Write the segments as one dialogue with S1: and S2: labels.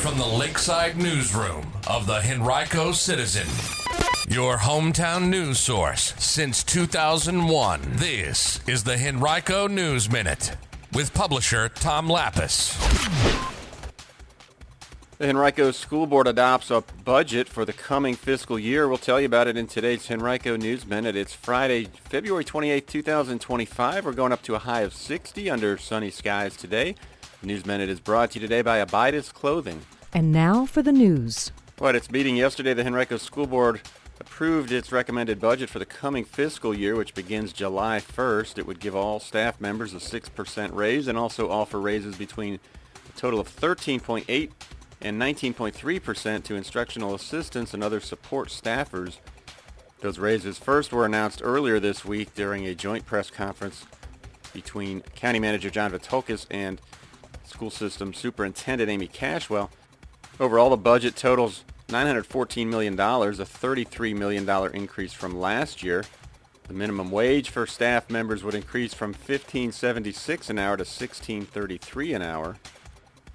S1: from the Lakeside Newsroom of the Henrico Citizen, your hometown news source since 2001. This is the Henrico News Minute with publisher Tom Lapis.
S2: The Henrico School Board adopts a budget for the coming fiscal year. We'll tell you about it in today's Henrico News Minute. It's Friday, February 28, 2025. We're going up to a high of 60 under sunny skies today. The News Minute is brought to you today by Bipartisan Clothing.
S3: And now for the news.
S2: At its meeting yesterday, the Henrico School Board approved its recommended budget for the coming fiscal year, which begins July 1st. It would give all staff members a 6% raise and also offer raises between a total of 13.8% and 19.3% to instructional assistants and other support staffers. Those raises first were announced earlier this week during a joint press conference between County Manager John Vitulkas and School System Superintendent Amy Cashwell. Overall, the budget totals $914 million, a $33 million increase from last year. The minimum wage for staff members would increase from $15.76 an hour to $16.33 an hour.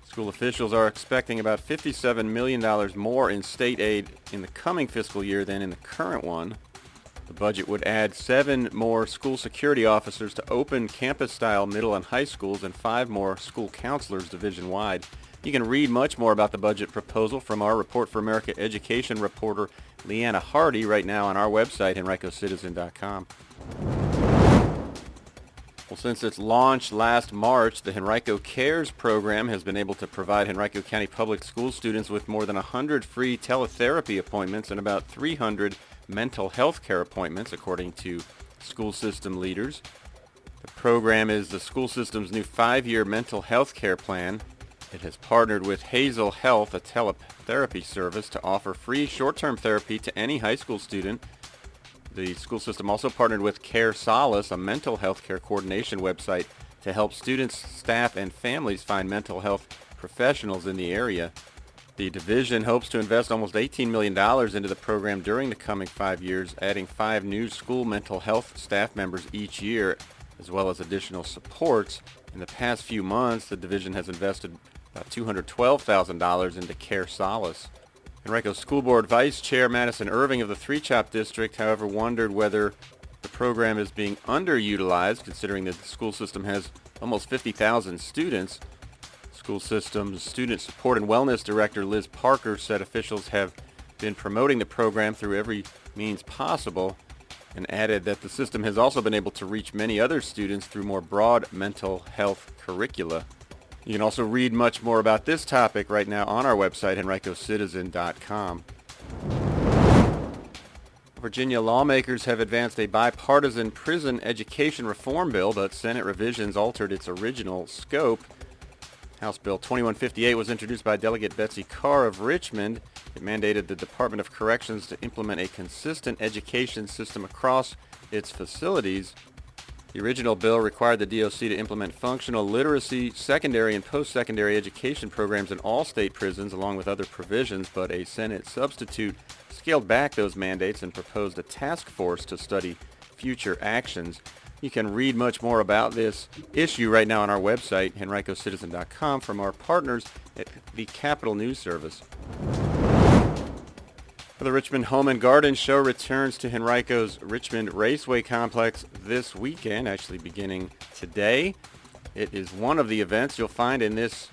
S2: School officials are expecting about $57 million more in state aid in the coming fiscal year than in the current one. The budget would add 7 more school security officers to open campus-style middle and high schools and 5 more school counselors division-wide. You can read much more about the budget proposal from our Report for America education reporter Leanna Hardy right now on our website, henricocitizen.com. Well, since its launch last March, the Henrico CARES program has been able to provide Henrico County Public School students with more than 100 free teletherapy appointments and about 300 mental health care appointments, according to school system leaders. The program is the school system's new 5-year mental health care plan. It has partnered with Hazel Health, a teletherapy service, to offer free short-term therapy to any high school student. The school system also partnered with Care Solace, a mental health care coordination website, to help students, staff, and families find mental health professionals in the area. The division hopes to invest almost $18 million into the program during the coming 5 years, adding 5 new school mental health staff members each year, as well as additional supports. In the past few months, the division has invested about $212,000 into Care Solace. Henrico School Board Vice Chair Madison Irving of the Three Chop District, however, wondered whether the program is being underutilized, considering that the school system has almost 50,000 students. School system's Student Support and Wellness Director Liz Parker said officials have been promoting the program through every means possible, and added that the system has also been able to reach many other students through more broad mental health curricula. You can also read much more about this topic right now on our website, henricocitizen.com. Virginia lawmakers have advanced a bipartisan prison education reform bill, but Senate revisions altered its original scope. House Bill 2158 was introduced by Delegate Betsy Carr of Richmond. It mandated the Department of Corrections to implement a consistent education system across its facilities. The original bill required the DOC to implement functional literacy, secondary and post-secondary education programs in all state prisons, along with other provisions, but a Senate substitute scaled back those mandates and proposed a task force to study future actions. You can read much more about this issue right now on our website, henricocitizen.com, from our partners at the Capital News Service. The Richmond Home and Garden Show returns to Henrico's Richmond Raceway Complex this weekend, actually beginning today. It is one of the events you'll find in this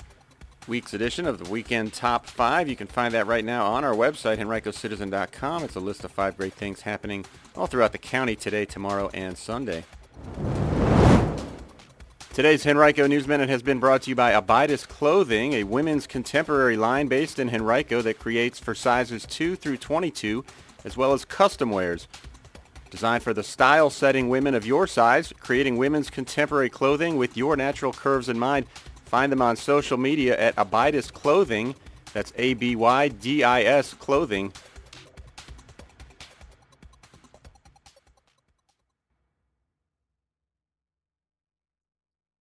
S2: week's edition of the Weekend Top 5. You can find that right now on our website, henricocitizen.com. It's a list of 5 great things happening all throughout the county today, tomorrow, and Sunday. Today's Henrico News Minute has been brought to you by Bipartisan Clothing, a women's contemporary line based in Henrico that creates for sizes 2 through 22, as well as custom wears. Designed for the style-setting women of your size, creating women's contemporary clothing with your natural curves in mind. Find them on social media at Bipartisan Clothing. That's ABYDIS Clothing.